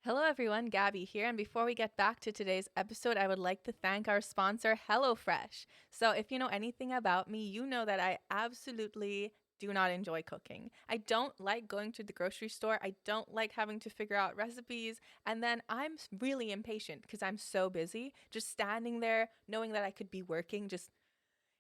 Hello everyone, Gabby here, and before we get back to today's episode, I would like to thank our sponsor, HelloFresh. So if you know anything about me, you know that I absolutely do not enjoy cooking. I don't like going to the grocery store. I don't like having to figure out recipes, and then I'm really impatient because I'm so busy. Just standing there knowing that I could be working just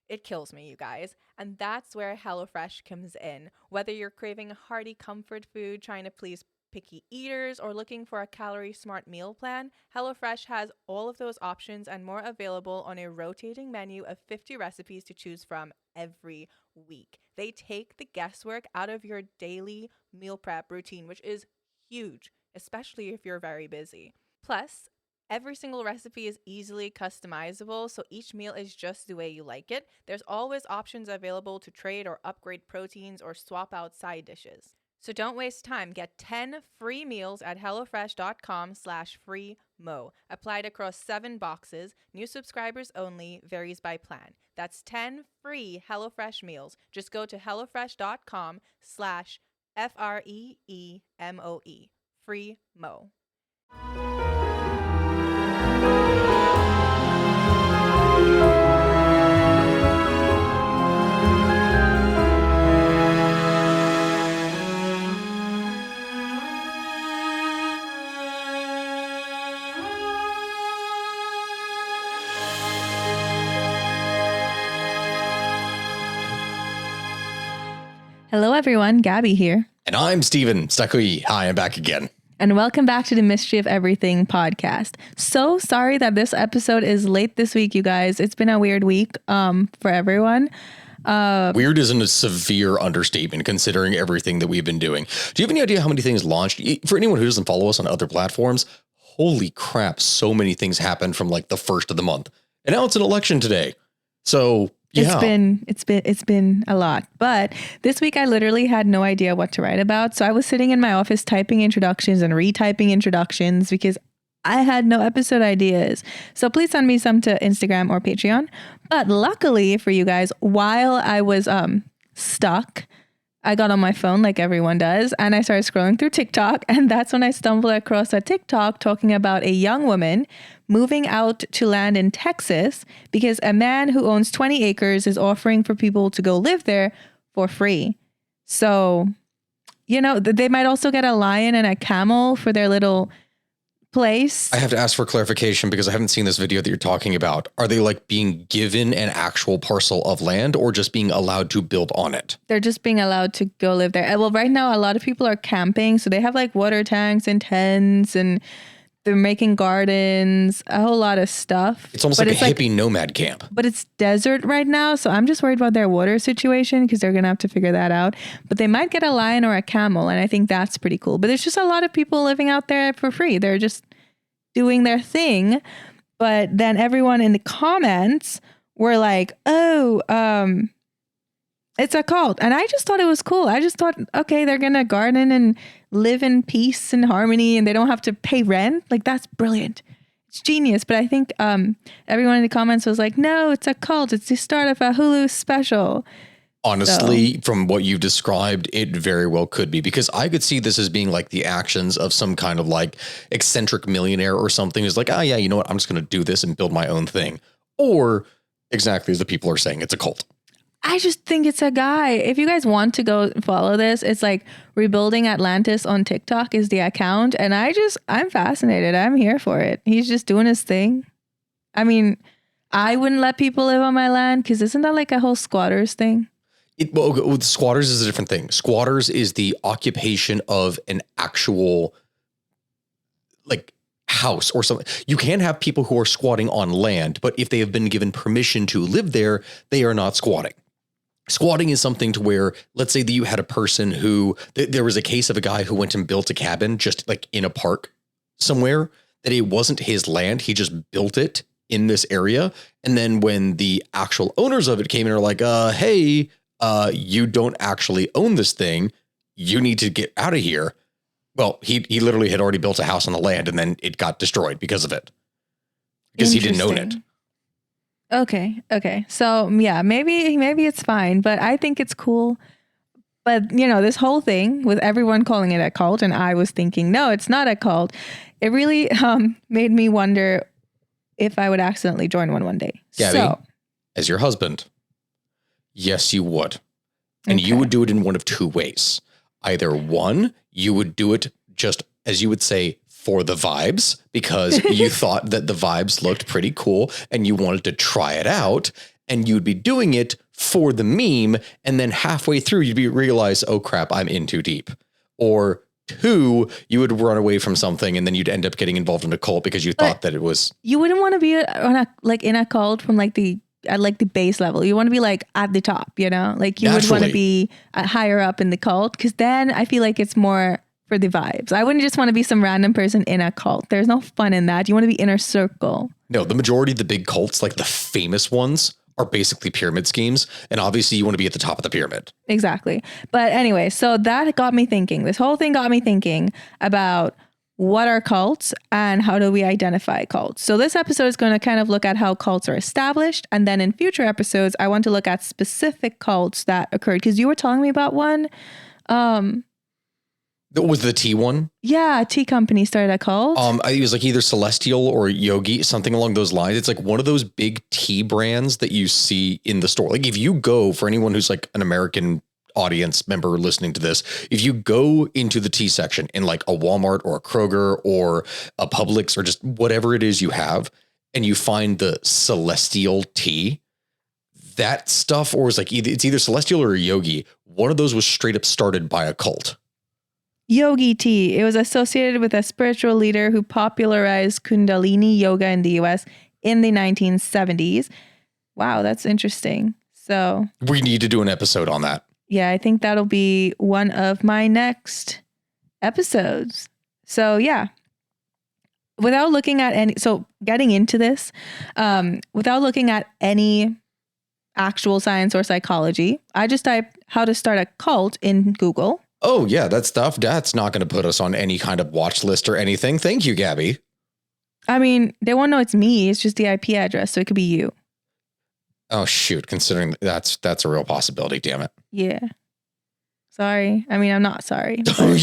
it kills me, you guys. And that's where HelloFresh comes in. Whether you're craving a hearty comfort food, trying to please picky eaters, or looking for a calorie smart meal plan, HelloFresh has all of those options and more available on a rotating menu of 50 recipes to choose from every week. They take the guesswork out of your daily meal prep routine, which is huge, especially if you're very busy. Plus, every single recipe is easily customizable, so each meal is just the way you like it. There's always options available to trade or upgrade proteins or swap out side dishes. So don't waste time. Get 10 free meals at hellofresh.com/freemo. Applied across 7 boxes. New subscribers only. Varies by plan. That's 10 free HelloFresh meals. Just go to hellofresh.com/FREEMOE. Free Mo. Hello everyone, Gabby here. And I'm Steven Stakui. Hi, I'm back again. And welcome back to the Mystery of Everything podcast. So sorry that this episode is late this week, you guys. It's been a weird week for everyone. Weird isn't a severe understatement considering everything that we've been doing. Do you have any idea how many things launched? For anyone who doesn't follow us on other platforms, holy crap, so many things happened from like the first of the month. And now it's an election today. So yeah. It's been a lot. But this week I literally had no idea what to write about. So I was sitting in my office typing introductions and retyping introductions because I had no episode ideas. So please send me some to Instagram or Patreon. But luckily for you guys, while I was stuck, I got on my phone like everyone does, and I started scrolling through TikTok, and that's when I stumbled across a TikTok talking about a young woman moving out to land in Texas because a man who owns 20 acres is offering for people to go live there for free. So, you know, they might also get a lion and a camel for their little place. I have to ask for clarification because I haven't seen this video that you're talking about. Are they like being given an actual parcel of land or just being allowed to build on it? They're just being allowed to go live there. Well, right now, a lot of people are camping. So they have like water tanks and tents and they're making gardens, a whole lot of stuff. It's almost like a hippie nomad camp. But it's desert right now. So I'm just worried about their water situation because they're going to have to figure that out. But they might get a lion or a camel. And I think that's pretty cool. But there's just a lot of people living out there for free. They're just doing their thing. But then everyone in the comments were like, oh, it's a cult. And I just thought it was cool. I just thought, okay, they're going to garden and live in peace and harmony and they don't have to pay rent. Like, that's brilliant. It's genius. But I think everyone in the comments was like, no, it's a cult. It's the start of a Hulu special. Honestly, from what you described, it very well could be, because I could see this as being like the actions of some kind of like eccentric millionaire or something who's like, oh yeah, you know what? I'm just going to do this and build my own thing. Or exactly as the people are saying, it's a cult. I just think it's a guy. If you guys want to go follow this, it's like Rebuilding Atlantis on TikTok is the account. And I'm fascinated. I'm here for it. He's just doing his thing. I mean, I wouldn't let people live on my land because isn't that like a whole squatters thing? Well, squatters is a different thing. Squatters is the occupation of an actual like house or something. You can have people who are squatting on land, but if they have been given permission to live there, they are not squatting. Squatting is something to where, let's say that you had a person who, there was a case of a guy who went and built a cabin just like in a park somewhere, that it wasn't his land. He just built it in this area. And then when the actual owners of it came in and are like, hey, you don't actually own this thing. You need to get out of here. Well, he literally had already built a house on the land and then it got destroyed because of it. Because he didn't own it. Okay. So yeah, maybe it's fine, but I think it's cool. But, this whole thing with everyone calling it a cult, and I was thinking, no, it's not a cult. It really made me wonder if I would accidentally join one day. Gabby, as your husband, yes, you would. And you would do it in one of two ways. Either one, you would do it just, as you would say, for the vibes, because you thought that the vibes looked pretty cool and you wanted to try it out, and you'd be doing it for the meme. And then halfway through, you'd realize, oh crap, I'm in too deep. Or two, you would run away from something and then you'd end up getting involved in a cult because you thought that it was. You wouldn't want to be in a cult from at the base level. You want to be at the top, you would want to be higher up in the cult, because then I feel like it's more for the vibes. I wouldn't just want to be some random person in a cult. There's no fun in that. You want to be inner circle. No, the majority of the big cults, like the famous ones, are basically pyramid schemes. And obviously you want to be at the top of the pyramid. Exactly. But anyway, so that got me thinking. This whole thing got me thinking about what are cults and how do we identify cults. So this episode is going to kind of look at how cults are established. And then in future episodes, I want to look at specific cults that occurred. Because you were telling me about one. Was the tea one? Yeah, a tea company started a cult. It was like either Celestial or Yogi, something along those lines. It's like one of those big tea brands that you see in the store. Like if you go, for anyone who's like an American audience member listening to this, if you go into the tea section in like a Walmart or a Kroger or a Publix or just whatever it is you have, and you find the Celestial tea, that stuff, or it's like it's either Celestial or Yogi. One of those was straight up started by a cult. Yogi tea. It was associated with a spiritual leader who popularized Kundalini yoga in the US in the 1970s. Wow, that's interesting. So we need to do an episode on that. Yeah, I think that'll be one of my next episodes. So yeah, without looking at getting into this, without looking at any actual science or psychology, I just typed how to start a cult in Google. Oh, yeah, that stuff, that's not going to put us on any kind of watch list or anything. Thank you, Gabby. I mean, they won't know it's me. It's just the IP address, so it could be you. Oh, shoot. Considering that's a real possibility, damn it. Yeah. Sorry. I mean, I'm not sorry. Oh,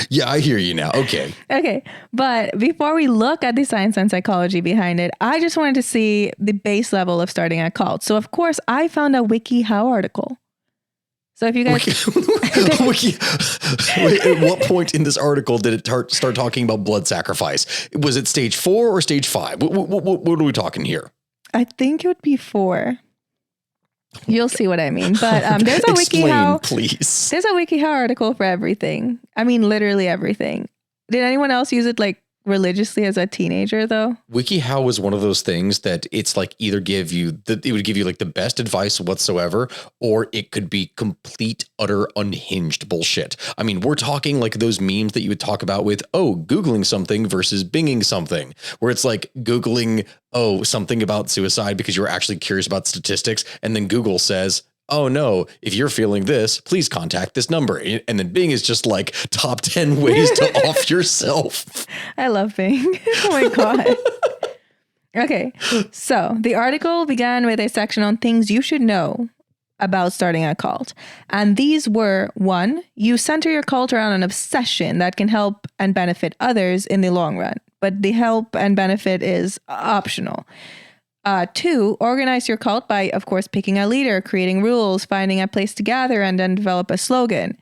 yeah, I hear you now. Okay. Okay. But before we look at the science and psychology behind it, I just wanted to see the base level of starting a cult. So, of course, I found a WikiHow article. So if you guys... At what point in this article did it start talking about blood sacrifice? Was it stage 4 or stage 5? What are we talking here? I think it would be 4. You'll see what I mean. But there's a WikiHow... please. There's a WikiHow article for everything. I mean, literally everything. Did anyone else use it religiously as a teenager though? WikiHow was one of those things that it's like either it would give you like the best advice whatsoever, or it could be complete, utter, unhinged bullshit. I mean, we're talking like those memes that you would talk about with, Googling something versus Binging something, where it's like Googling, something about suicide because you were actually curious about statistics. And then Google says, oh no, if you're feeling this, please contact this number. And then Bing is just like top 10 ways to off yourself. I love Bing. Oh my God. Okay. So the article began with a section on things you should know about starting a cult. And these were: 1, you center your cult around an obsession that can help and benefit others in the long run, but the help and benefit is optional. 2, organize your cult by, of course, picking a leader, creating rules, finding a place to gather, and then develop a slogan.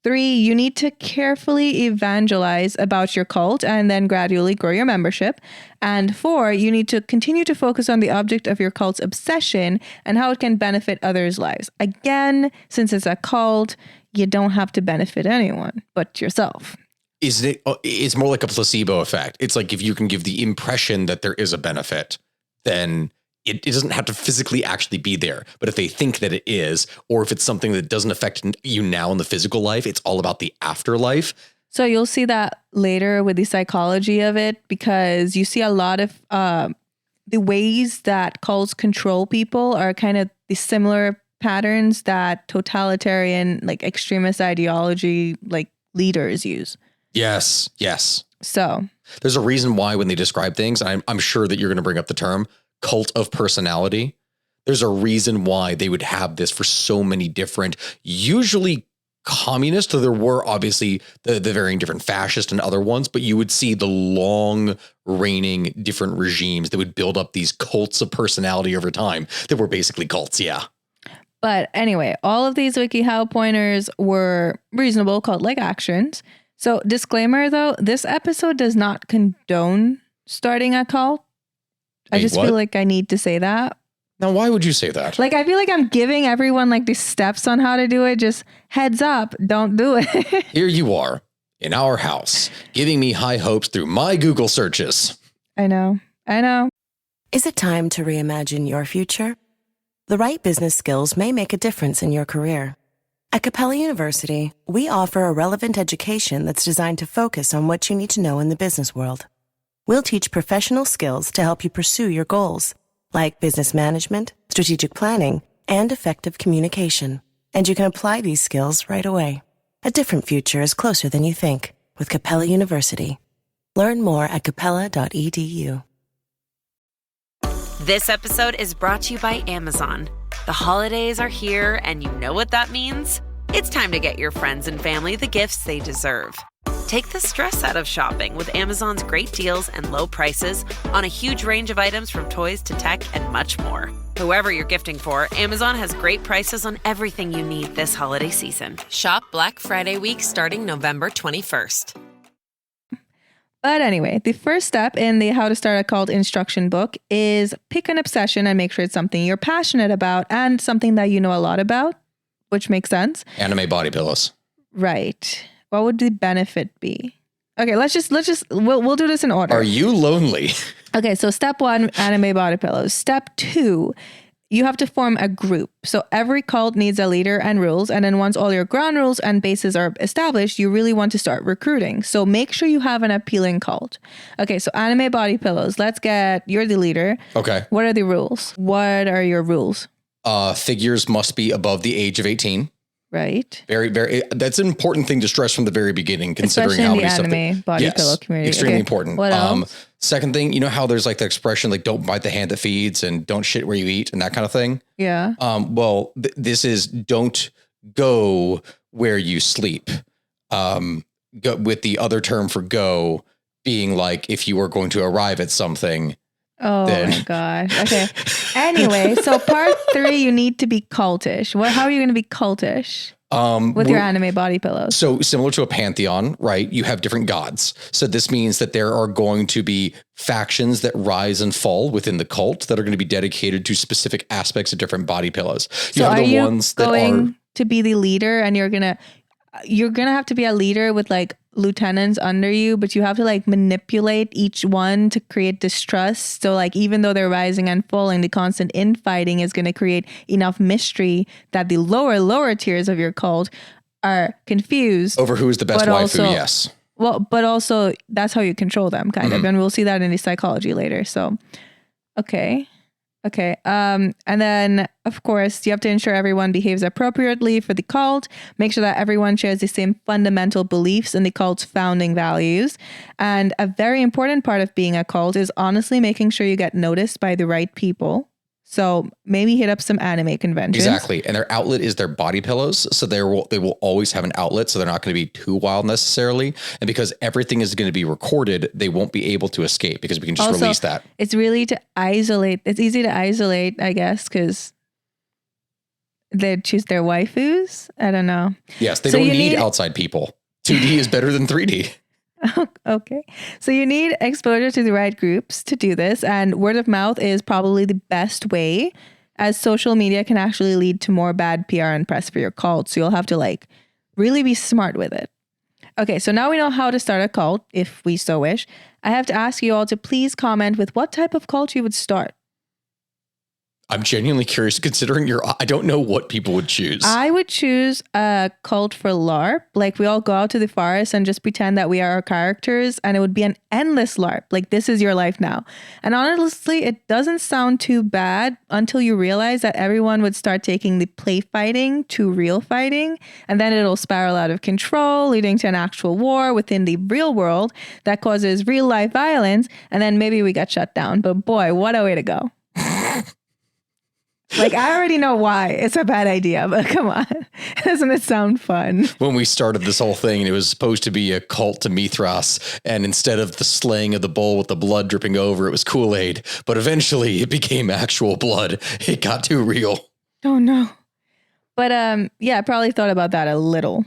3, you need to carefully evangelize about your cult and then gradually grow your membership. And 4, you need to continue to focus on the object of your cult's obsession and how it can benefit others' lives. Again, since it's a cult, you don't have to benefit anyone but yourself. It's more like a placebo effect. It's like if you can give the impression that there is a benefit, then it doesn't have to physically actually be there. But if they think that it is, or if it's something that doesn't affect you now in the physical life, it's all about the afterlife. So you'll see that later with the psychology of it, because you see a lot of the ways that cults control people are kind of the similar patterns that totalitarian, extremist ideology, leaders use. Yes. So there's a reason why when they describe things, and I'm sure that you're going to bring up the term cult of personality. There's a reason why they would have this for so many different, usually communist. So there were obviously the varying different fascist and other ones, but you would see the long reigning different regimes that would build up these cults of personality over time that were basically cults. Yeah. But anyway, all of these WikiHow pointers were reasonable cult-like actions. So disclaimer though, this episode does not condone starting a cult. I just feel like I need to say that. Now, why would you say that? Like, I feel like I'm giving everyone like the steps on how to do it. Just heads up, don't do it. Here you are in our house, giving me high hopes through my Google searches. I know. Is it time to reimagine your future? The right business skills may make a difference in your career. At Capella University, we offer a relevant education that's designed to focus on what you need to know in the business world. We'll teach professional skills to help you pursue your goals, like business management, strategic planning, and effective communication. And you can apply these skills right away. A different future is closer than you think with Capella University. Learn more at capella.edu. This episode is brought to you by Amazon. The holidays are here, and you know what that means. It's time to get your friends and family the gifts they deserve. Take the stress out of shopping with Amazon's great deals and low prices on a huge range of items from toys to tech and much more. Whoever you're gifting for, Amazon has great prices on everything you need this holiday season. Shop Black Friday week starting November 21st. But anyway, the first step in the How to Start a Cult instruction book is pick an obsession and make sure it's something you're passionate about and something that you know a lot about, which makes sense. Anime body pillows. Right. What would the benefit be? Okay, we'll do this in order. Are you lonely? Okay, so step 1, anime body pillows. Step 2, you have to form a group. So every cult needs a leader and rules. And then once all your ground rules and bases are established, you really want to start recruiting. So make sure you have an appealing cult. Okay, so anime body pillows. You're the leader. Okay. What are the rules? What are your rules? Figures must be above the age of 18. Right. Very, very. That's an important thing to stress from the very beginning, considering especially how in many the stuff. Anime body pillow community. Extremely Okay. important. What else? Second thing, you know how there's like the expression like "don't bite the hand that feeds" and "don't shit where you eat" and that kind of thing. Yeah. Well, this is "don't go where you sleep." Go, with the other term for "go" being like if you were going to arrive at something. Oh my gosh. Okay. Anyway, so part 3, you need to be cultish. How are you going to be cultish? With your anime body pillows. So similar to a pantheon, right? You have different gods. So this means that there are going to be factions that rise and fall within the cult that are going to be dedicated to specific aspects of different body pillows. You so have are the you ones that going are to be the leader, and you're gonna have to be a leader with like lieutenants under you, but you have to like manipulate each one to create distrust. So like even though they're rising and falling, the constant infighting is going to create enough mystery that the lower tiers of your cult are confused over who is the best waifu. Yes. Well, but also that's how you control them, kind of, and we'll see that in the psychology later. So, okay. And then, of course, you have to ensure everyone behaves appropriately for the cult. Make sure that everyone shares the same fundamental beliefs in the cult's founding values. And a very important part of being a cult is honestly making sure you get noticed by the right people. So maybe hit up some anime conventions. Exactly. And their outlet is their body pillows. So they will always have an outlet. So they're not going to be too wild necessarily. And because everything is going to be recorded, they won't be able to escape because we can just release that. It's really to isolate. It's easy to isolate, I guess, because they choose their waifus. I don't know. Yes. They don't need outside people. 2D is better than 3D. Okay. So you need exposure to the right groups to do this. And word of mouth is probably the best way, as social media can actually lead to more bad PR and press for your cult. So you'll have to like really be smart with it. Okay. So now we know how to start a cult if we so wish. I have to ask you all to please comment with what type of cult you would start. I'm genuinely curious, considering I don't know what people would choose. I would choose a cult for LARP. Like we all go out to the forest and just pretend that we are our characters, and it would be an endless LARP. Like this is your life now. And honestly, it doesn't sound too bad until you realize that everyone would start taking the play fighting to real fighting. And then it'll spiral out of control, leading to an actual war within the real world that causes real life violence. And then maybe we get shut down. But boy, what a way to go. Like, I already know why it's a bad idea, but come on. Doesn't it sound fun? When we started this whole thing, it was supposed to be a cult to Mithras. And instead of the slaying of the bull with the blood dripping over, it was Kool-Aid. But eventually it became actual blood. It got too real. Oh, no. But yeah, I probably thought about that a little,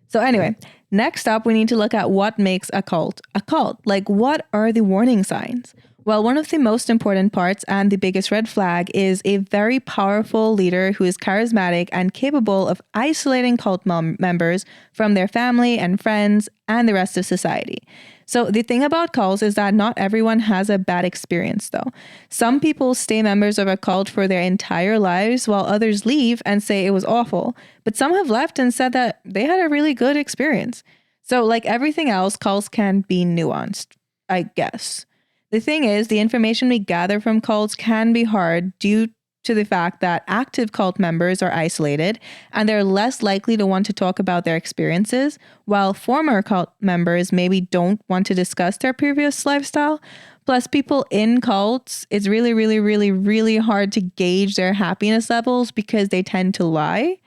So anyway, next up, we need to look at what makes a cult a cult. Like, what are the warning signs? Well, one of the most important parts and the biggest red flag is a very powerful leader who is charismatic and capable of isolating cult members from their family and friends and the rest of society. So the thing about cults is that not everyone has a bad experience, though. Some people stay members of a cult for their entire lives, while others leave and say it was awful. But some have left and said that they had a really good experience. So like everything else, cults can be nuanced, I guess. The thing is, the information we gather from cults can be hard due to the fact that active cult members are isolated and they're less likely to want to talk about their experiences, while former cult members maybe don't want to discuss their previous lifestyle. Plus, people in cults, it's really, really, really, really hard to gauge their happiness levels because they tend to lie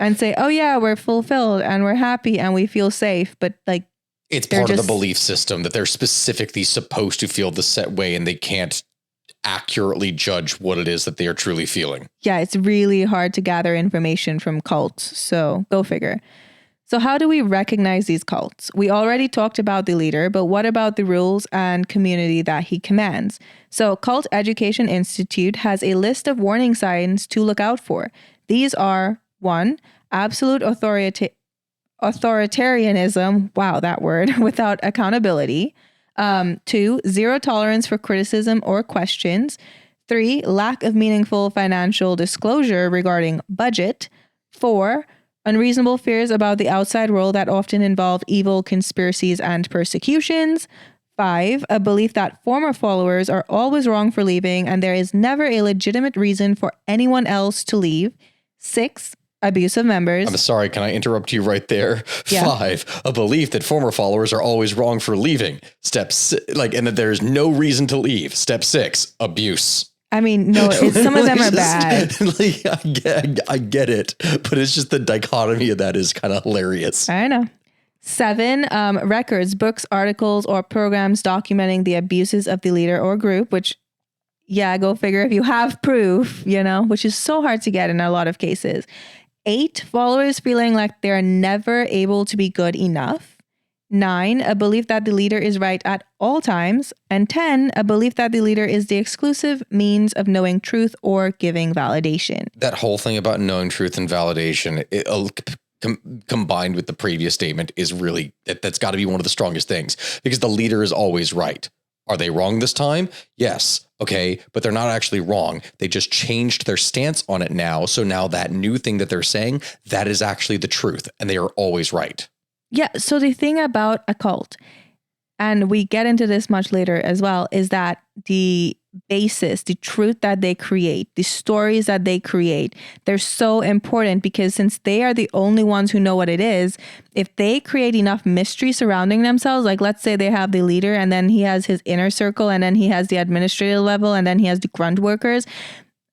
and say, oh yeah, we're fulfilled and we're happy and we feel safe. But like, it's part of the belief system that they're specifically supposed to feel the set way and they can't accurately judge what it is that they are truly feeling. Yeah, it's really hard to gather information from cults. So go figure. So how do we recognize these cults? We already talked about the leader, but what about the rules and community that he commands? So Cult Education Institute has a list of warning signs to look out for. These are 1, absolute authoritarianism, wow, that word, without accountability. 2, zero tolerance for criticism or questions. 3, lack of meaningful financial disclosure regarding budget. 4, unreasonable fears about the outside world that often involve evil conspiracies and persecutions. 5, a belief that former followers are always wrong for leaving and there is never a legitimate reason for anyone else to leave. 6, abuse of members. I'm sorry, can I interrupt you right there? Yeah. 5, a belief that former followers are always wrong for leaving. And that there's no reason to leave. Step 6, abuse. I mean, no, some of them are bad. I get it, but it's just the dichotomy of that is kind of hilarious. I know. 7, records, books, articles, or programs documenting the abuses of the leader or group, which, yeah, go figure if you have proof, which is so hard to get in a lot of cases. 8, followers feeling like they're never able to be good enough. 9, a belief that the leader is right at all times. And 10, a belief that the leader is the exclusive means of knowing truth or giving validation. That whole thing about knowing truth and validation, combined with the previous statement, is really, that's got to be one of the strongest things, because the leader is always right. Are they wrong this time? Yes. Okay. But they're not actually wrong. They just changed their stance on it now. So now that new thing that they're saying, that is actually the truth, and they are always right. Yeah. So the thing about a cult, and we get into this much later as well, is that the basis, the truth that they create, the stories that they create, they're so important because since they are the only ones who know what it is, if they create enough mystery surrounding themselves, like let's say they have the leader and then he has his inner circle and then he has the administrative level and then he has the grunt workers,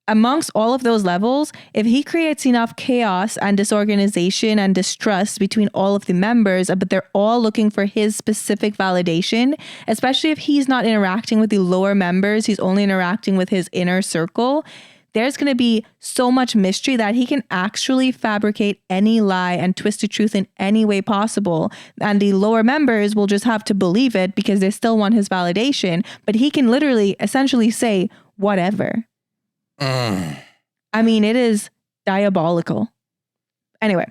amongst all of those levels, if he creates enough chaos and disorganization and distrust between all of the members, but they're all looking for his specific validation, especially if he's not interacting with the lower members, he's only interacting with his inner circle, there's going to be so much mystery that he can actually fabricate any lie and twist the truth in any way possible. And the lower members will just have to believe it because they still want his validation. But he can literally essentially say whatever. I mean, it is diabolical. Anyway,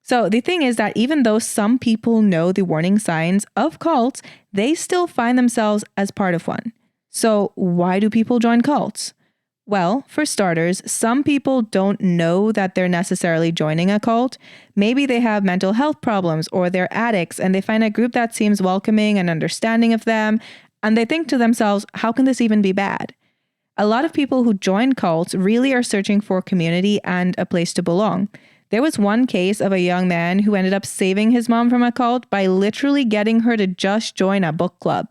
so the thing is that even though some people know the warning signs of cults, they still find themselves as part of one. So why do people join cults? Well, for starters, some people don't know that they're necessarily joining a cult. Maybe they have mental health problems or they're addicts and they find a group that seems welcoming and understanding of them. And they think to themselves, how can this even be bad? A lot of people who join cults really are searching for community and a place to belong. There was one case of a young man who ended up saving his mom from a cult by literally getting her to just join a book club.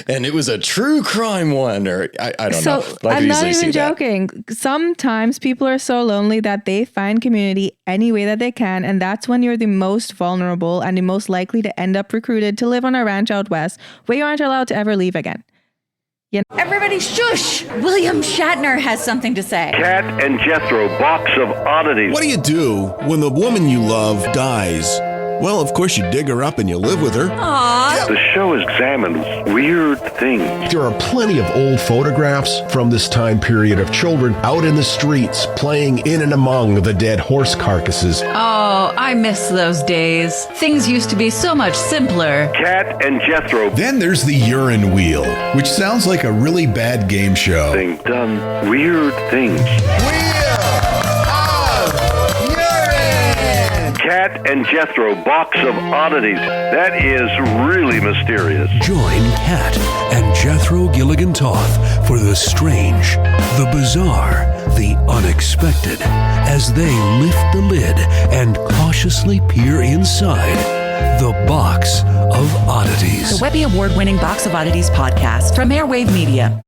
And it was a true crime one, or I don't know. But I I'm could not easily see even that. joking. Sometimes people are so lonely that they find community any way that they can. And that's when you're the most vulnerable and the most likely to end up recruited to live on a ranch out west where you aren't allowed to ever leave again. Everybody shush! William Shatner has something to say. Cat and Jethro, box of oddities. What do you do when the woman you love dies? Well, of course, you dig her up and you live with her. Aww. The show examines weird things. There are plenty of old photographs from this time period of children out in the streets playing in and among the dead horse carcasses. Oh, I miss those days. Things used to be so much simpler. Cat and Jethro. Then there's the urine wheel, which sounds like a really bad game show. Thing done weird things. Cat and Jethro, box of oddities. That is really mysterious. Join Kat and Jethro Gilligan Toth for the strange, the bizarre, the unexpected as they lift the lid and cautiously peer inside the Box of Oddities. The Webby Award-winning Box of Oddities podcast from Airwave Media.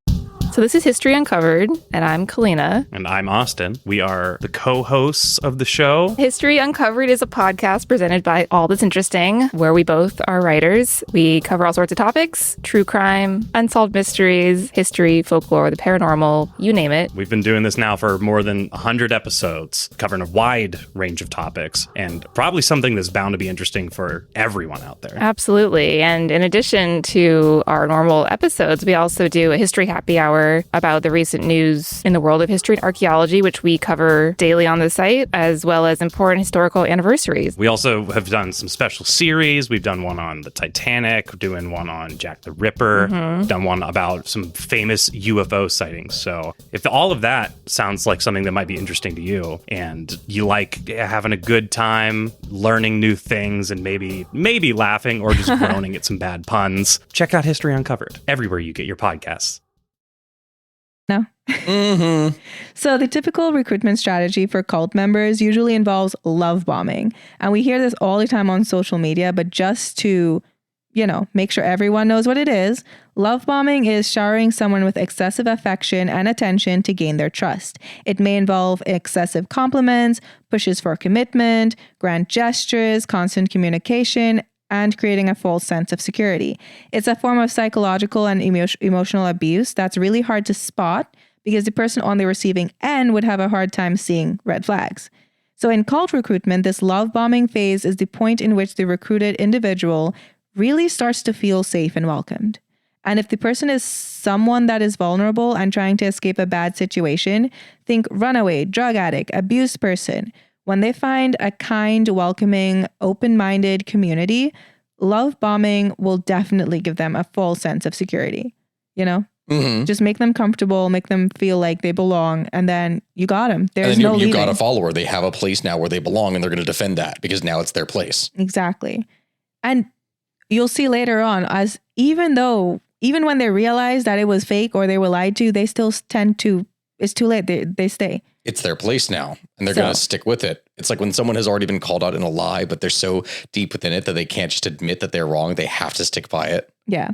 So this is History Uncovered, and I'm Kalina. And I'm Austin. We are the co-hosts of the show. History Uncovered is a podcast presented by All That's Interesting, where we both are writers. We cover all sorts of topics: true crime, unsolved mysteries, history, folklore, the paranormal, you name it. We've been doing this now for more than 100 episodes, covering a wide range of topics, and probably something that's bound to be interesting for everyone out there. Absolutely. And in addition to our normal episodes, we also do a history happy hour about the recent news in the world of history and archaeology, which we cover daily on the site, as well as important historical anniversaries. We also have done some special series. We've done one on the Titanic, doing one on Jack the Ripper, done one about some famous UFO sightings. So if all of that sounds like something that might be interesting to you, and you like having a good time, learning new things, and maybe laughing or just groaning at some bad puns, check out History Uncovered everywhere you get your podcasts. No. So the typical recruitment strategy for cult members usually involves love bombing. And we hear this all the time on social media, but just to, make sure everyone knows what it is, love bombing is showering someone with excessive affection and attention to gain their trust. It may involve excessive compliments, pushes for commitment, grand gestures, constant communication, and creating a false sense of security. It's a form of psychological and emotional abuse that's really hard to spot because the person on the receiving end would have a hard time seeing red flags. So in cult recruitment, this love bombing phase is the point in which the recruited individual really starts to feel safe and welcomed. And if the person is someone that is vulnerable and trying to escape a bad situation, think runaway, drug addict, abused person. When they find a kind, welcoming, open-minded community, love bombing will definitely give them a full sense of security. Just make them comfortable, make them feel like they belong, and then you got them. There's no leaving. You got a follower. They have a place now where they belong, and they're going to defend that because now it's their place. Exactly. And you'll see later on, as even when they realize that it was fake or they were lied to, they still tend to, it's too late. They stay. It's their place now, and they're going to stick with it. It's like when someone has already been called out in a lie, but they're so deep within it that they can't just admit that they're wrong. They have to stick by it. Yeah.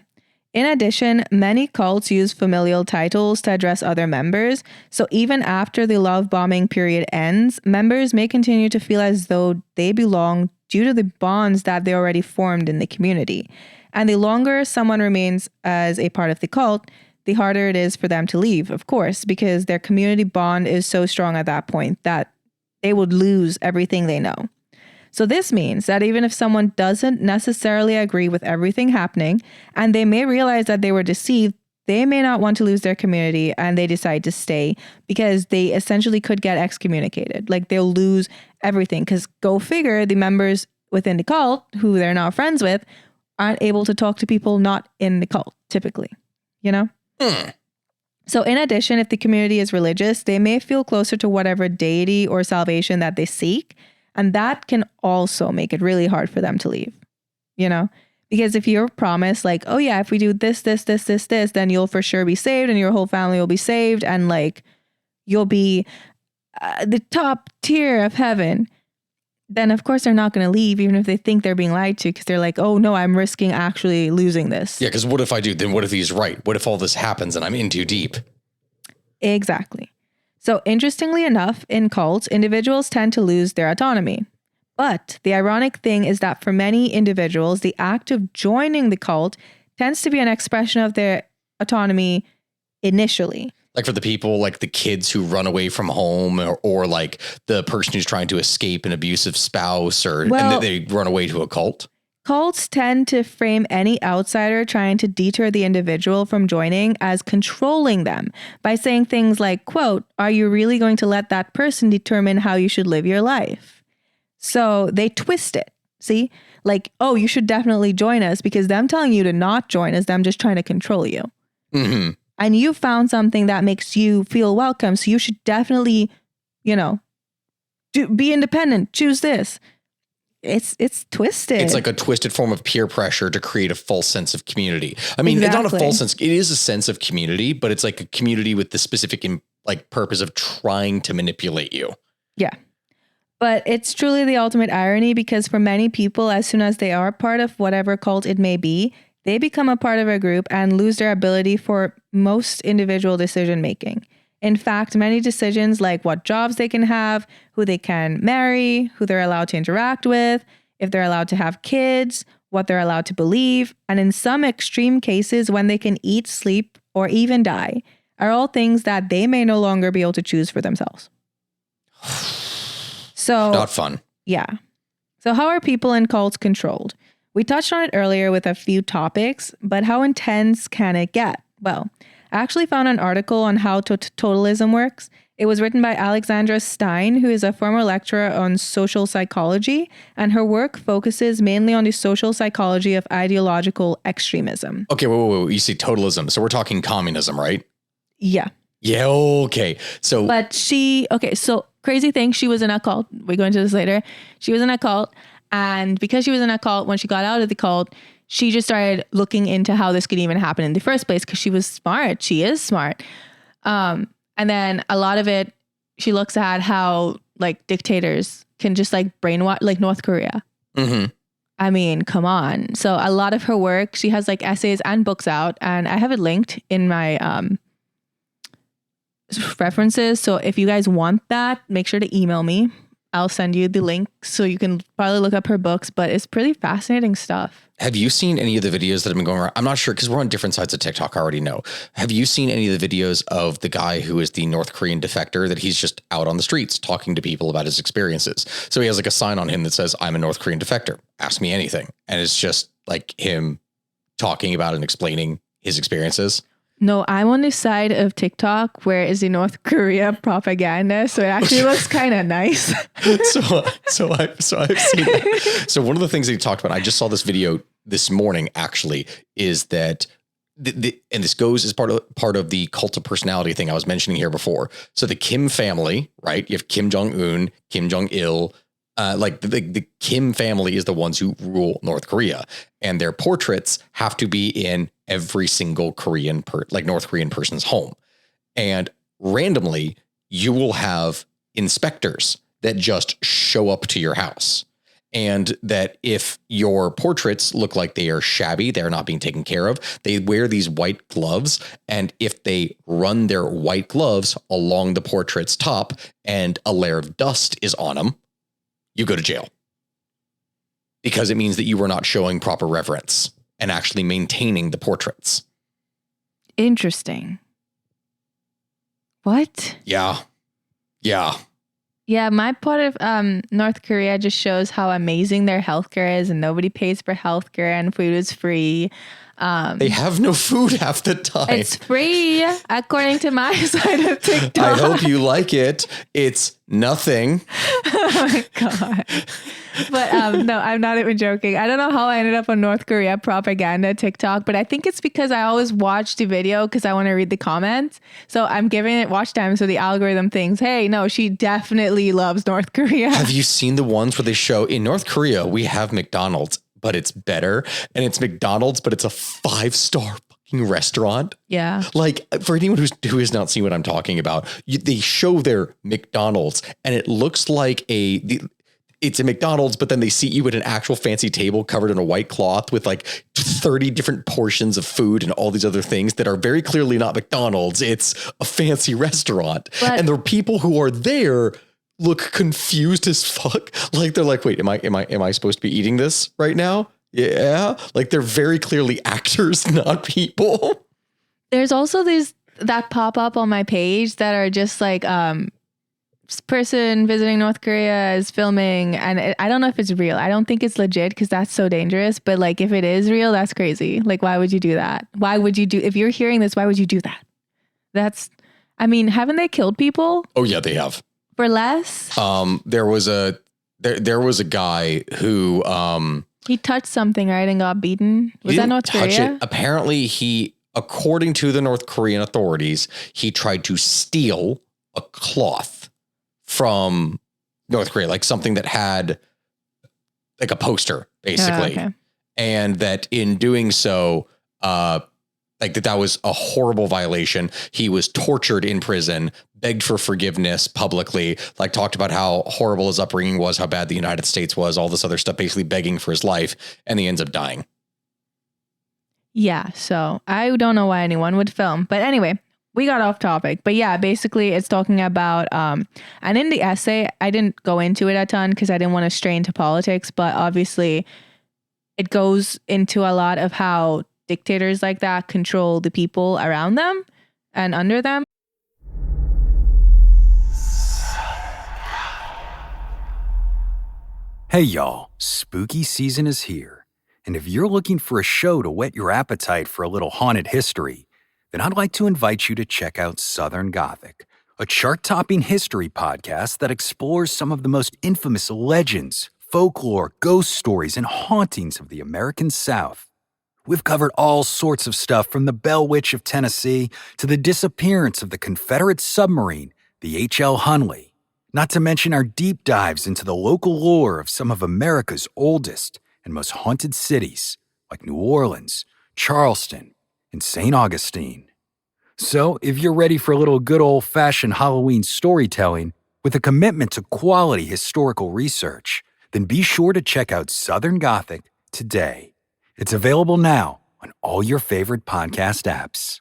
In addition, many cults use familial titles to address other members. So even after the love bombing period ends, members may continue to feel as though they belong due to the bonds that they already formed in the community. And the longer someone remains as a part of the cult, the harder it is for them to leave, of course, because their community bond is so strong at that point that they would lose everything they know. So this means that even if someone doesn't necessarily agree with everything happening, and they may realize that they were deceived, they may not want to lose their community and they decide to stay because they essentially could get excommunicated. Like they'll lose everything because go figure, the members within the cult who they're not friends with aren't able to talk to people not in the cult typically, So in addition, if the community is religious, they may feel closer to whatever deity or salvation that they seek. And that can also make it really hard for them to leave, because if you're promised like, oh yeah, if we do this, then you'll for sure be saved and your whole family will be saved. And like, you'll be the top tier of heaven. then of course they're not going to leave, even if they think they're being lied to, because they're like, oh no, I'm risking actually losing this. Yeah, because what if I do? Then what if he's right? What if all this happens and I'm in too deep? Exactly. So interestingly enough, in cults, individuals tend to lose their autonomy. But the ironic thing is that for many individuals, the act of joining the cult tends to be an expression of their autonomy initially. Like for the people, like the kids who run away from home, or like the person who's trying to escape an abusive spouse, and then they run away to a cult. Cults tend to frame any outsider trying to deter the individual from joining as controlling them by saying things like, quote, are you really going to let that person determine how you should live your life? So they twist it. See, like, oh, you should definitely join us, because them telling you to not join is them just trying to control you. Mm-hmm. And you found something that makes you feel welcome. So you should definitely, be independent. Choose this. It's twisted. It's like a twisted form of peer pressure to create a false sense of community. I mean, It's not a false sense. It is a sense of community, but it's like a community with the specific purpose of trying to manipulate you. Yeah. But it's truly the ultimate irony, because for many people, as soon as they are part of whatever cult it may be, they become a part of a group and lose their ability for most individual decision making. In fact, many decisions like what jobs they can have, who they can marry, who they're allowed to interact with, if they're allowed to have kids, what they're allowed to believe, and in some extreme cases, when they can eat, sleep, or even die, are all things that they may no longer be able to choose for themselves. So, not fun. Yeah. So how are people in cults controlled? We touched on it earlier with a few topics, but how intense can it get? Well, I actually found an article on how totalism works. It was written by Alexandra Stein, who is a former lecturer on social psychology, and her work focuses mainly on the social psychology of ideological extremism. Okay, wait. You see totalism. So we're talking communism, right? Yeah. Yeah, okay. So crazy thing, she was in a cult. We'll go into this later. She was in a cult, and because she was in a cult, when she got out of the cult, she just started looking into how this could even happen in the first place, because she was smart. She is smart. And then a lot of it, she looks at how like dictators can just like brainwash, like North Korea. Mm-hmm. I mean, come on. So a lot of her work, she has like essays and books out, and I have it linked in my references. So if you guys want that, make sure to email me. I'll send you the link so you can probably look up her books, but it's pretty fascinating stuff. Have you seen any of the videos that have been going around? I'm not sure, because we're on different sides of TikTok. I already know. Have you seen any of the videos of the guy who is the North Korean defector, that he's just out on the streets talking to people about his experiences? So he has like a sign on him that says, I'm a North Korean defector. Ask me anything. And it's just like him talking about and explaining his experiences. No, I'm on the side of TikTok where is the North Korea propaganda, so it actually looks kind of nice. So I've seen that. So one of the things that he talked about, I just saw this video this morning actually, is that and this goes as part of the cult of personality thing I was mentioning here before. So the Kim family, right? You have Kim Jong-un, Kim Jong-il. The Kim family is the ones who rule North Korea, and their portraits have to be in every single North Korean person's home. And randomly, you will have inspectors that just show up to your house. And that if your portraits look like they are shabby, they're not being taken care of, they wear these white gloves. And if they run their white gloves along the portrait's top and a layer of dust is on them, you go to jail, because it means that you were not showing proper reverence and actually maintaining the portraits. Interesting. What? Yeah. Yeah, my part of North Korea just shows how amazing their healthcare is, and nobody pays for healthcare, and food is free. They have no food half the time. It's free, according to my side of TikTok. I hope you like it. It's nothing. Oh my God. But no, I'm not even joking. I don't know how I ended up on North Korea propaganda TikTok, but I think it's because I always watch the video because I want to read the comments. So I'm giving it watch time. So the algorithm thinks, hey, no, she definitely loves North Korea. Have you seen the ones where they show in North Korea, we have McDonald's, but it's better, and it's McDonald's, but it's a 5-star fucking restaurant? Yeah. Like, for anyone who has not seen what I'm talking about, they show their McDonald's, and it looks like it's a McDonald's, but then they seat you at an actual fancy table covered in a white cloth with like 30 different portions of food and all these other things that are very clearly not McDonald's. It's a fancy restaurant. And the people who are there look confused as fuck. Like they're like, wait, am I supposed to be eating this right now? Yeah. Like they're very clearly actors, not people. There's also that pop up on my page that are just like, this person visiting North Korea is filming, and I don't know if it's real. I don't think it's legit because that's so dangerous. But like, if it is real, that's crazy. Like, why would you do that? Why would you if you're hearing this, why would you do that? Haven't they killed people? Oh yeah, they have. For less? There was a guy who he touched something, right, and got beaten. Was that North Korea? Apparently, according to the North Korean authorities, he tried to steal a cloth from North Korea, like something that had like a poster, basically. Okay. And that in doing so, that was a horrible violation. He was tortured in prison, begged for forgiveness publicly, like talked about how horrible his upbringing was, how bad the United States was, all this other stuff, basically begging for his life. And he ends up dying. Yeah. So I don't know why anyone would film. But anyway, we got off topic, but yeah, basically it's talking about, and in the essay, I didn't go into it a ton because I didn't want to stray into politics, but obviously it goes into a lot of how dictators like that control the people around them and under them. Hey y'all, spooky season is here. And if you're looking for a show to whet your appetite for a little haunted history, then I'd like to invite you to check out Southern Gothic, a chart-topping history podcast that explores some of the most infamous legends, folklore, ghost stories, and hauntings of the American South. We've covered all sorts of stuff from the Bell Witch of Tennessee to the disappearance of the Confederate submarine, the H.L. Hunley, not to mention our deep dives into the local lore of some of America's oldest and most haunted cities, like New Orleans, Charleston, and St. Augustine. So, if you're ready for a little good old-fashioned Halloween storytelling with a commitment to quality historical research, then be sure to check out Southern Gothic today. It's available now on all your favorite podcast apps.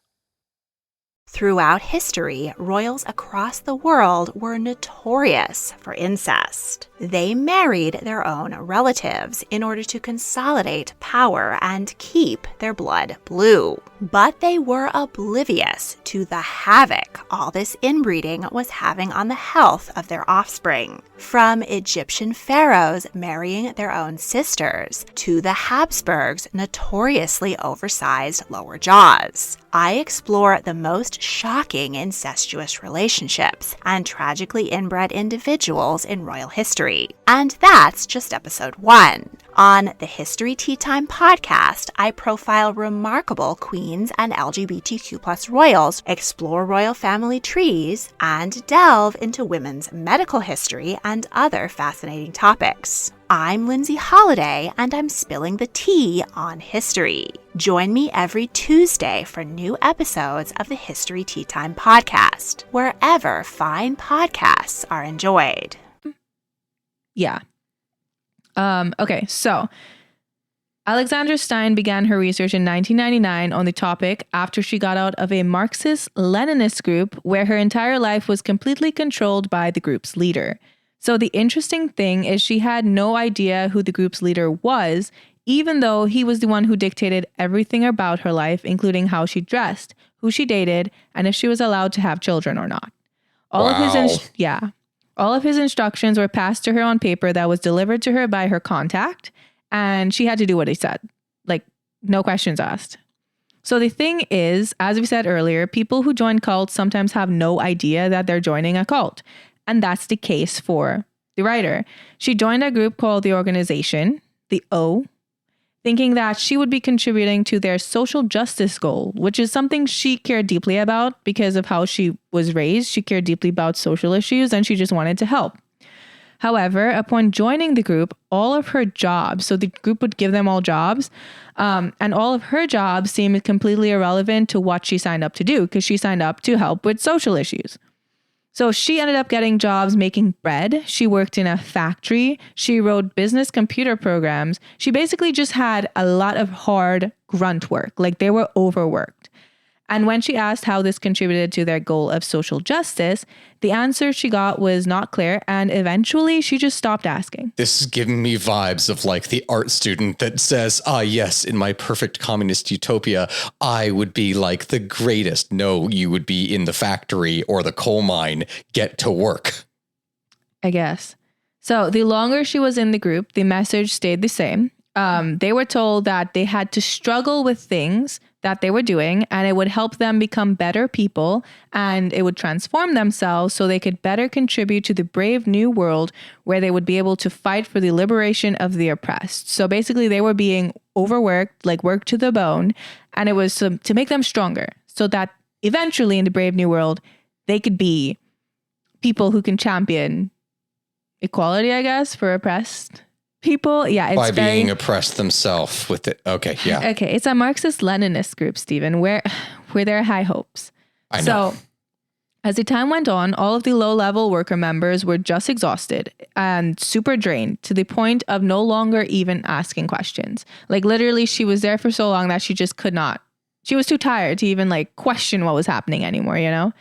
Throughout history, royals across the world were notorious for incest. They married their own relatives in order to consolidate power and keep their blood blue. But they were oblivious to the havoc all this inbreeding was having on the health of their offspring. From Egyptian pharaohs marrying their own sisters to the Habsburgs' notoriously oversized lower jaws, I explore the most shocking incestuous relationships and tragically inbred individuals in royal history. And that's just episode 1. On the History Tea Time podcast, I profile remarkable queens and LGBTQ+ royals, explore royal family trees, and delve into women's medical history and other fascinating topics. I'm Lindsay Holiday, and I'm spilling the tea on history. Join me every Tuesday for new episodes of the History Tea Time podcast, wherever fine podcasts are enjoyed. Yeah. Okay, so Alexandra Stein began her research in 1999 on the topic after she got out of a Marxist-Leninist group where her entire life was completely controlled by the group's leader. So the interesting thing is she had no idea who the group's leader was, even though he was the one who dictated everything about her life, including how she dressed, who she dated, and if she was allowed to have children or not. All of his instructions were passed to her on paper that was delivered to her by her contact, and she had to do what he said. Like, no questions asked. So the thing is, as we said earlier, people who join cults sometimes have no idea that they're joining a cult. And that's the case for the writer. She joined a group called the Organization, the O, thinking that she would be contributing to their social justice goal, which is something she cared deeply about because of how she was raised. She cared deeply about social issues and she just wanted to help. However, upon joining the group, all of her jobs, so the group would give them all jobs, and all of her jobs seemed completely irrelevant to what she signed up to do because she signed up to help with social issues. So she ended up getting jobs making bread. She worked in a factory. She wrote business computer programs. She basically just had a lot of hard grunt work. Like they were overworked. And when she asked how this contributed to their goal of social justice, the answer she got was not clear. And eventually she just stopped asking. This is giving me vibes of like the art student that says, yes, in my perfect communist utopia, I would be like the greatest. No, you would be in the factory or the coal mine. Get to work. I guess. So the longer she was in the group, the message stayed the same. They were told that they had to struggle with things that they were doing, and it would help them become better people, and it would transform themselves so they could better contribute to the brave new world where they would be able to fight for the liberation of the oppressed. So basically they were being overworked, like worked to the bone, and it was to make them stronger so that eventually in the brave new world, they could be people who can champion equality, I guess, for oppressed people. Yeah, it's by being oppressed themselves with it. Okay, yeah. Okay, it's a Marxist-Leninist group, Stephen, where there are high hopes. I know. So as the time went on, all of the low-level worker members were just exhausted and super drained to the point of no longer even asking questions. Like literally, she was there for so long that she just could not. She was too tired to even like question what was happening anymore, you know?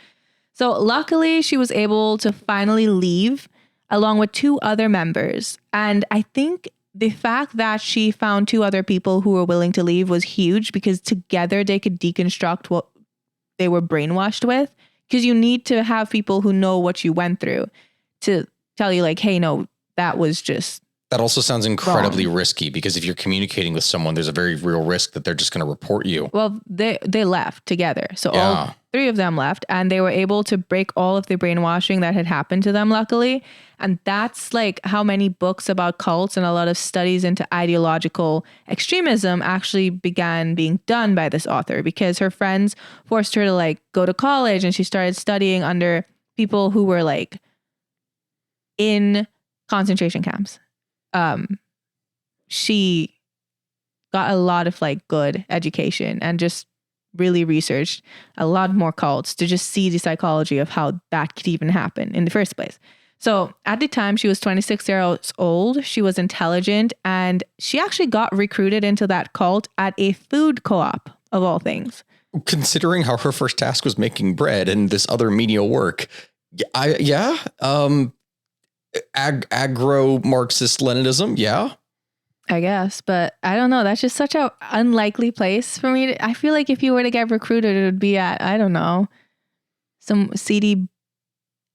So luckily, she was able to finally leave along with 2 other members. And I think the fact that she found 2 other people who were willing to leave was huge because together they could deconstruct what they were brainwashed with. Because you need to have people who know what you went through to tell you like, hey, no, that was just That also sounds incredibly risky because if you're communicating with someone, there's a very real risk that they're just going to report you. Well, they left together. So all 3 of them left and they were able to break all of the brainwashing that had happened to them, luckily. And that's like how many books about cults and a lot of studies into ideological extremism actually began being done by this author because her friends forced her to like go to college and she started studying under people who were like in concentration camps. She got a lot of like good education and just really researched a lot more cults to just see the psychology of how that could even happen in the first place. So at the time she was 26 years old, she was intelligent and she actually got recruited into that cult at a food co-op of all things. Considering how her first task was making bread and this other menial work, agro Marxist Leninism. Yeah, I guess, but I don't know. That's just such an unlikely place for me. I feel like if you were to get recruited, it would be at, I don't know, some seedy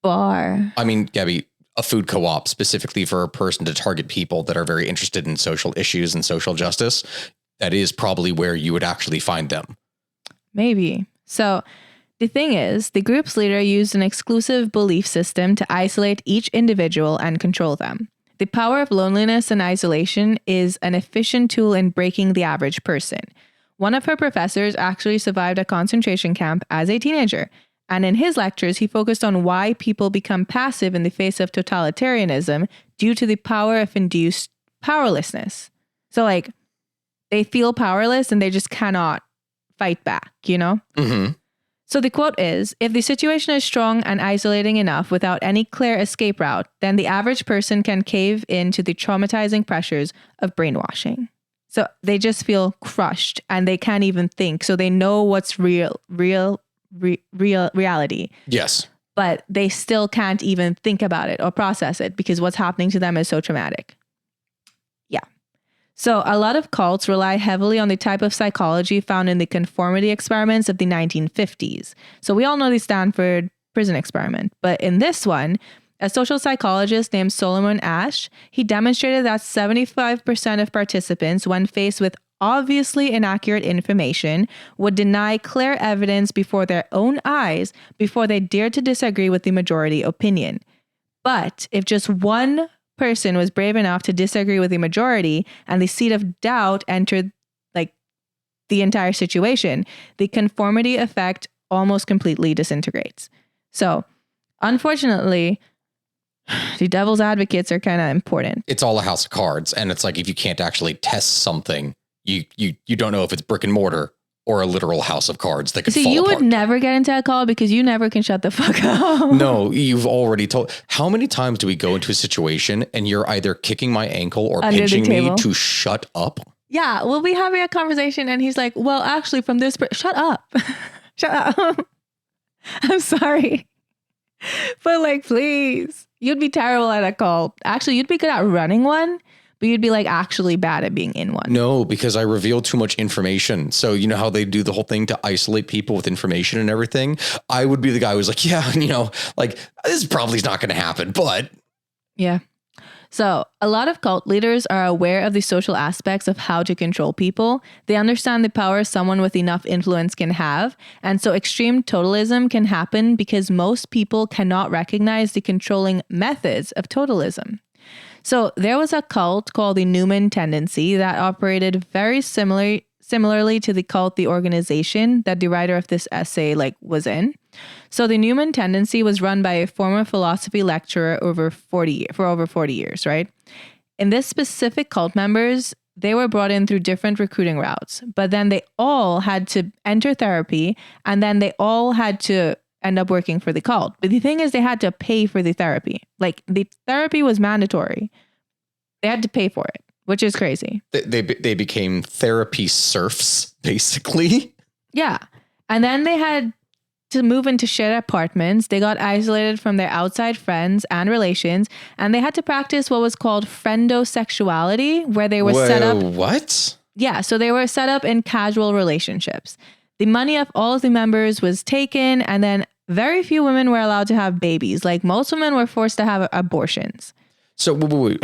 bar. I mean, Gabby, a food co-op specifically for a person to target people that are very interested in social issues and social justice. That is probably where you would actually find them. Maybe. So the thing is, the group's leader used an exclusive belief system to isolate each individual and control them. The power of loneliness and isolation is an efficient tool in breaking the average person. One of her professors actually survived a concentration camp as a teenager, and in his lectures, he focused on why people become passive in the face of totalitarianism due to the power of induced powerlessness. So, like, they feel powerless and they just cannot fight back, you know? Mm-hmm. So the quote is, if the situation is strong and isolating enough without any clear escape route, then the average person can cave into the traumatizing pressures of brainwashing. So they just feel crushed and they can't even think. So they know what's reality. Yes. But they still can't even think about it or process it because what's happening to them is so traumatic. Yeah. So a lot of cults rely heavily on the type of psychology found in the conformity experiments of the 1950s. So we all know the Stanford prison experiment, but in this one, a social psychologist named Solomon Asch, he demonstrated that 75% of participants, when faced with obviously inaccurate information, would deny clear evidence before their own eyes before they dared to disagree with the majority opinion. But if just one person was brave enough to disagree with the majority and the seed of doubt entered like the entire situation, the conformity effect almost completely disintegrates. So unfortunately, the devil's advocates are kind of important. It's all a house of cards. And it's like, if you can't actually test something, you don't know if it's brick and mortar or a literal house of cards that could See, fall you apart. would never get into a cult because you never can shut the fuck up. No, you've already told. How many times do we go into a situation and you're either kicking my ankle or Under the pinching me table. to shut up? Yeah, we'll be having a conversation and he's like, well, actually from this, shut up. Shut up. I'm sorry. But like, please, you'd be terrible at a cult. Actually, you'd be good at running one, but you'd be like actually bad at being in one. No, because I reveal too much information. So you know how they do the whole thing to isolate people with information and everything? I would be the guy who's like, yeah, like this probably is not going to happen, but. Yeah. So a lot of cult leaders are aware of the social aspects of how to control people. They understand the power someone with enough influence can have. And so extreme totalism can happen because most people cannot recognize the controlling methods of totalism. So there was a cult called the Newman Tendency that operated very similarly to the cult The Organization that the writer of this essay was in. So the Newman Tendency was run by a former philosophy lecturer for over 40 years, right? In this specific cult members, they were brought in through different recruiting routes, but then they all had to enter therapy and then they all had to end up working for the cult. But the thing is, they had to pay for the therapy. Like the therapy was mandatory. They had to pay for it, which is crazy. They became therapy serfs, basically. Yeah. And then they had to move into shared apartments. They got isolated from their outside friends and relations, and they had to practice what was called friendosexuality, where they were set up. What? Yeah, so they were set up in casual relationships. The money of all of the members was taken, and then very few women were allowed to have babies. Like most women were forced to have abortions. So wait.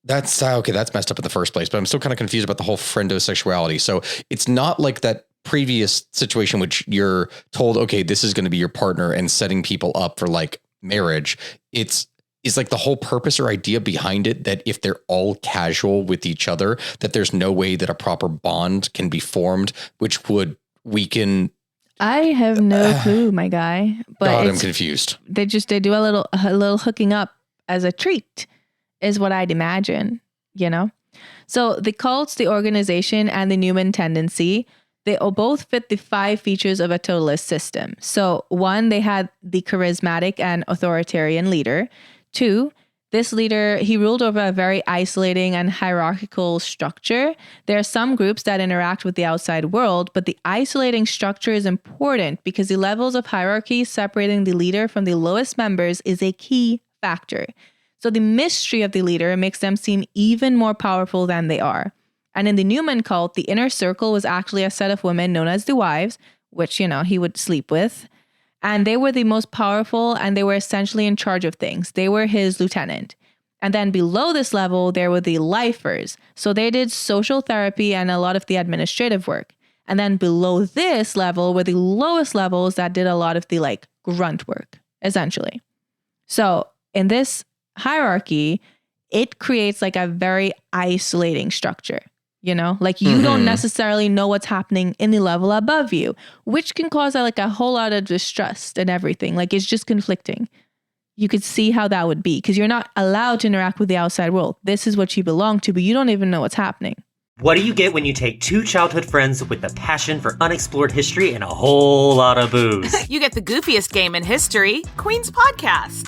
That's okay. That's messed up in the first place, but I'm still kind of confused about the whole friendosexuality. So it's not like that previous situation, which you're told, okay, this is going to be your partner and setting people up for like marriage. It's like the whole purpose or idea behind it that if they're all casual with each other, that there's no way that a proper bond can be formed, which would weaken. I have no clue, my guy. But God, I'm confused. They do a little hooking up as a treat is what I'd imagine, So the cults, the organization, and the Newman Tendency, they all both fit the 5 features of a totalist system. So 1, they had the charismatic and authoritarian leader. 2, this leader, he ruled over a very isolating and hierarchical structure. There are some groups that interact with the outside world, but the isolating structure is important because the levels of hierarchy separating the leader from the lowest members is a key factor. So the mystery of the leader makes them seem even more powerful than they are. And in the Newman cult, the inner circle was actually a set of women known as the wives, which, he would sleep with. And they were the most powerful and they were essentially in charge of things. They were his lieutenant. And then below this level, there were the lifers. So they did social therapy and a lot of the administrative work. And then below this level were the lowest levels that did a lot of the grunt work, essentially. So in this hierarchy, it creates a very isolating structure. You don't necessarily know what's happening in the level above you, which can cause a whole lot of distrust and everything. It's just conflicting. You could see how that would be because you're not allowed to interact with the outside world. This is what you belong to, but you don't even know what's happening. What do you get when you take 2 childhood friends with a passion for unexplored history and a whole lot of booze? You get the goofiest game in history, Queen's Podcast.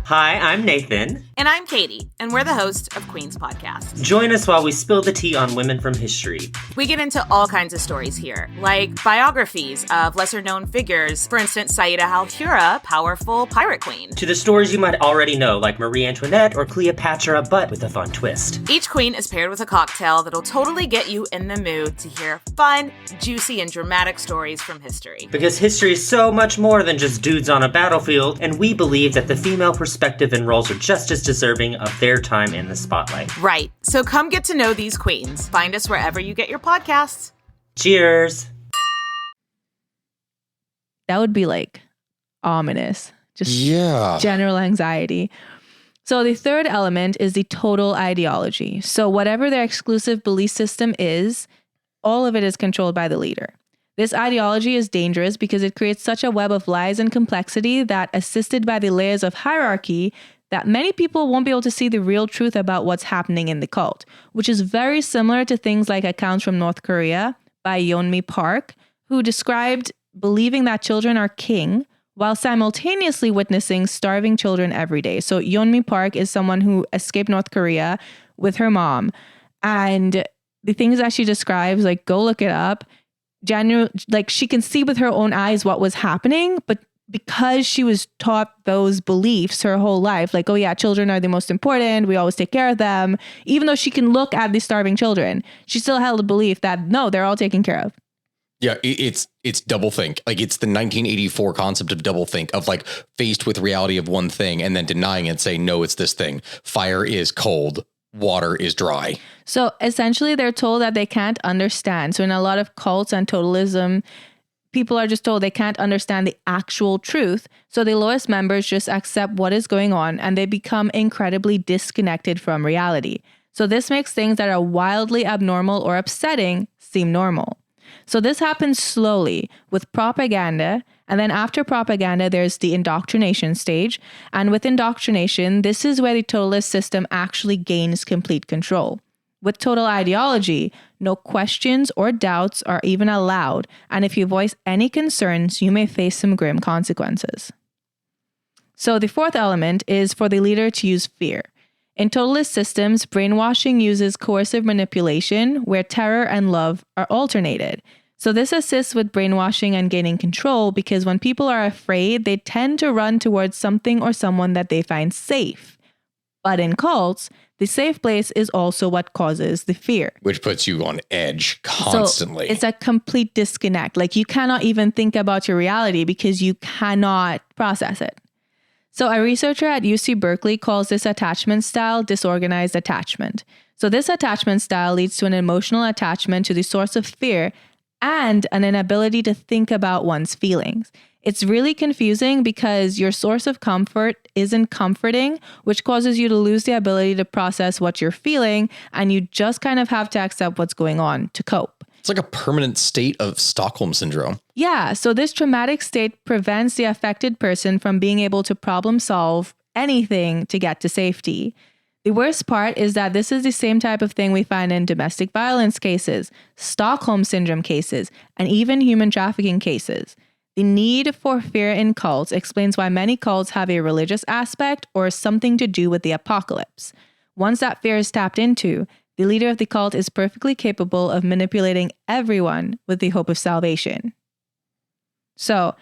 Hi, I'm Nathan. And I'm Katie, and we're the host of Queen's Podcast. Join us while we spill the tea on women from history. We get into all kinds of stories here, like biographies of lesser-known figures. For instance, Saida Altura, powerful pirate queen. To the stories you might already know, like Marie Antoinette or Cleopatra, but with a fun twist. Each queen is paired with a cocktail that'll totally get you in the mood to hear fun, juicy, and dramatic stories from history. Because history is so much more than just dudes on a battlefield, and we believe that the female perspective and roles are just as deserving of their time in the spotlight. Right. So come get to know these queens. Find us wherever you get your podcasts. Cheers. That would be ominous. Just general anxiety. So the third element is the total ideology. So whatever their exclusive belief system is, all of it is controlled by the leader. This ideology is dangerous because it creates such a web of lies and complexity that, assisted by the layers of hierarchy, that many people won't be able to see the real truth about what's happening in the cult, which is very similar to things like accounts from North Korea by Yeonmi Park, who described believing that children are king while simultaneously witnessing starving children every day. So Yeonmi Park is someone who escaped North Korea with her mom. And the things that she describes, like, go look it up. Like, she can see with her own eyes what was happening, but because she was taught those beliefs her whole life, like, oh yeah, children are the most important, we always take care of them, even though she can look at the starving children, she still held a belief that no, they're all taken care of. Yeah, it's doublethink. Like, it's the 1984 concept of doublethink, of like faced with reality of one thing and then denying it and saying, no, it's this thing. Fire is cold, water is dry. So essentially they're told that they can't understand. So in a lot of cults and totalism, people are just told they can't understand the actual truth. So the lowest members just accept what is going on and they become incredibly disconnected from reality. So this makes things that are wildly abnormal or upsetting seem normal. So this happens slowly with propaganda. And then after propaganda, there's the indoctrination stage. And with indoctrination, this is where the totalist system actually gains complete control. With total ideology, no questions or doubts are even allowed, and if you voice any concerns, you may face some grim consequences. So the fourth element is for the leader to use fear. In totalist systems, brainwashing uses coercive manipulation, where terror and love are alternated. So this assists with brainwashing and gaining control, because when people are afraid, they tend to run towards something or someone that they find safe. But in cults, the safe place is also what causes the fear. Which puts you on edge constantly. So it's a complete disconnect. Like, you cannot even think about your reality because you cannot process it. So a researcher at UC Berkeley calls this attachment style disorganized attachment. So this attachment style leads to an emotional attachment to the source of fear and an inability to think about one's feelings. It's really confusing because your source of comfort isn't comforting, which causes you to lose the ability to process what you're feeling, and you just kind of have to accept what's going on to cope. It's like a permanent state of Stockholm syndrome. Yeah, so this traumatic state prevents the affected person from being able to problem solve anything to get to safety. The worst part is that this is the same type of thing we find in domestic violence cases, Stockholm syndrome cases, and even human trafficking cases. The need for fear in cults explains why many cults have a religious aspect or something to do with the apocalypse. Once that fear is tapped into, the leader of the cult is perfectly capable of manipulating everyone with the hope of salvation. So,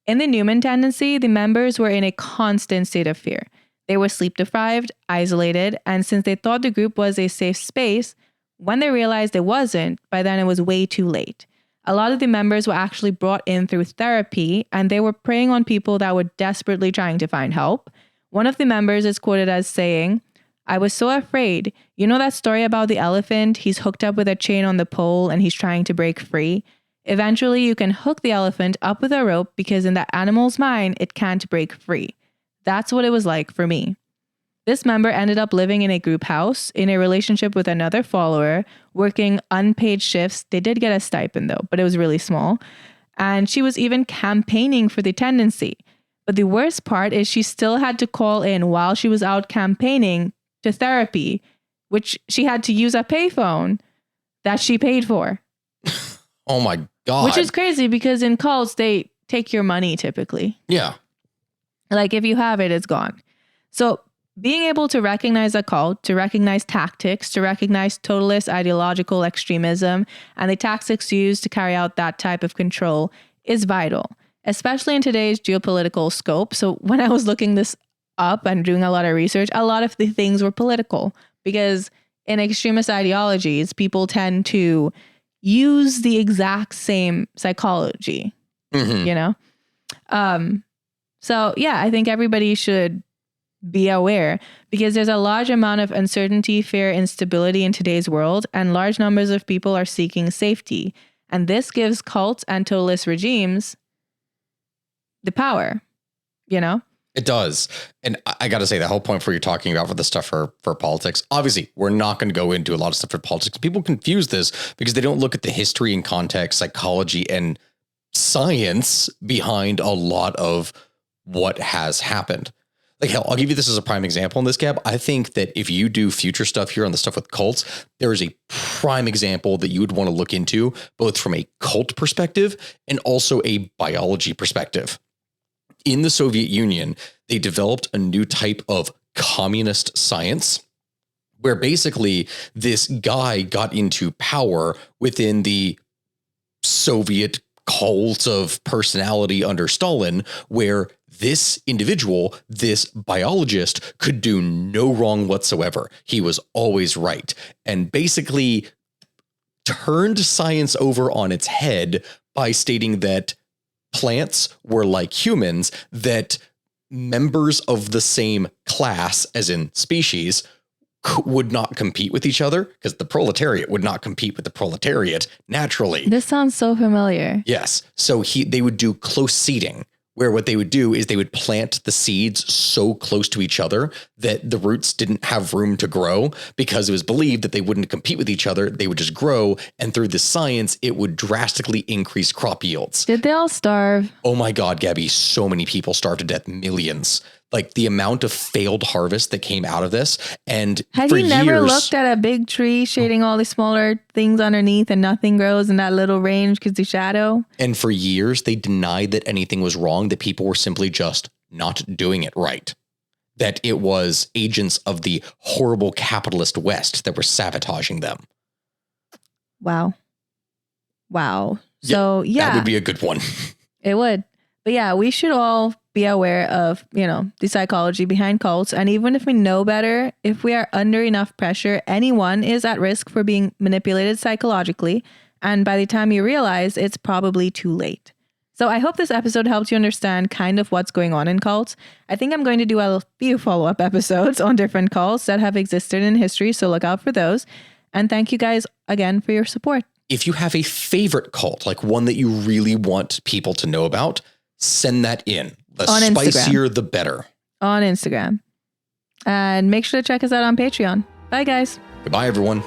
in the Newman tendency, the members were in a constant state of fear. They were sleep deprived, isolated, and since they thought the group was a safe space, when they realized it wasn't, by then it was way too late. A lot of the members were actually brought in through therapy, and they were preying on people that were desperately trying to find help. One of the members is quoted as saying, "I was so afraid. You know that story about the elephant? He's hooked up with a chain on the pole and he's trying to break free. Eventually, you can hook the elephant up with a rope because in that animal's mind, it can't break free. That's what it was like for me." This member ended up living in a group house, in a relationship with another follower, working unpaid shifts. They did get a stipend though, but it was really small. And she was even campaigning for the tendency. But the worst part is she still had to call in while she was out campaigning to therapy, which she had to use a payphone that she paid for. Oh my God. Which is crazy because in cults, they take your money typically. Yeah. Like, if you have it, it's gone. So being able to recognize a cult, to recognize tactics, to recognize totalist ideological extremism, and the tactics used to carry out that type of control is vital, especially in today's geopolitical scope. So when I was looking this up and doing a lot of research, a lot of the things were political because in extremist ideologies, people tend to use the exact same psychology, you know? So yeah, I think everybody should be aware because there's a large amount of uncertainty, fear, instability in today's world, and large numbers of people are seeking safety. And this gives cults and totalist regimes the power, you know? It does. And I got to say, the whole point for you're talking about for the stuff for politics, obviously, we're not going to go into a lot of stuff for politics. People confuse this because they don't look at the history and context, psychology, and science behind a lot of what has happened. Like, hell, I'll give you this as a prime example in this, Gab. I think that if you do future stuff here on the stuff with cults, there is a prime example that you would want to look into, both from a cult perspective and also a biology perspective. In the Soviet Union, they developed a new type of communist science where basically this guy got into power within the Soviet cult of personality under Stalin, where this individual, this biologist, could do no wrong whatsoever. He was always right, and basically turned science over on its head by stating that plants were like humans, that members of the same class, as in species, would not compete with each other, because the proletariat would not compete with the proletariat naturally. This sounds so familiar. Yes. So they would do close seeding, where what they would do is they would plant the seeds so close to each other that the roots didn't have room to grow, because it was believed that they wouldn't compete with each other. They would just grow. And through the science, it would drastically increase crop yields. Did they all starve? Oh my God, Gabby, so many people starved to death, millions. Like the amount of failed harvest that came out of this. And have you never looked at a big tree shading all the smaller things underneath and nothing grows in that little range because the shadow? And for years, they denied that anything was wrong, that people were simply just not doing it right. That it was agents of the horrible capitalist West that were sabotaging them. Wow. So, yeah. That would be a good one. It would. But yeah, we should all be aware of, the psychology behind cults. And even if we know better, if we are under enough pressure, anyone is at risk for being manipulated psychologically. And by the time you realize, it's probably too late. So I hope this episode helped you understand kind of what's going on in cults. I think I'm going to do a few follow-up episodes on different cults that have existed in history. So look out for those. And thank you guys again for your support. If you have a favorite cult, like one that you really want people to know about, send that in. The spicier, the better. On Instagram. And make sure to check us out on Patreon. Bye, guys. Goodbye, everyone.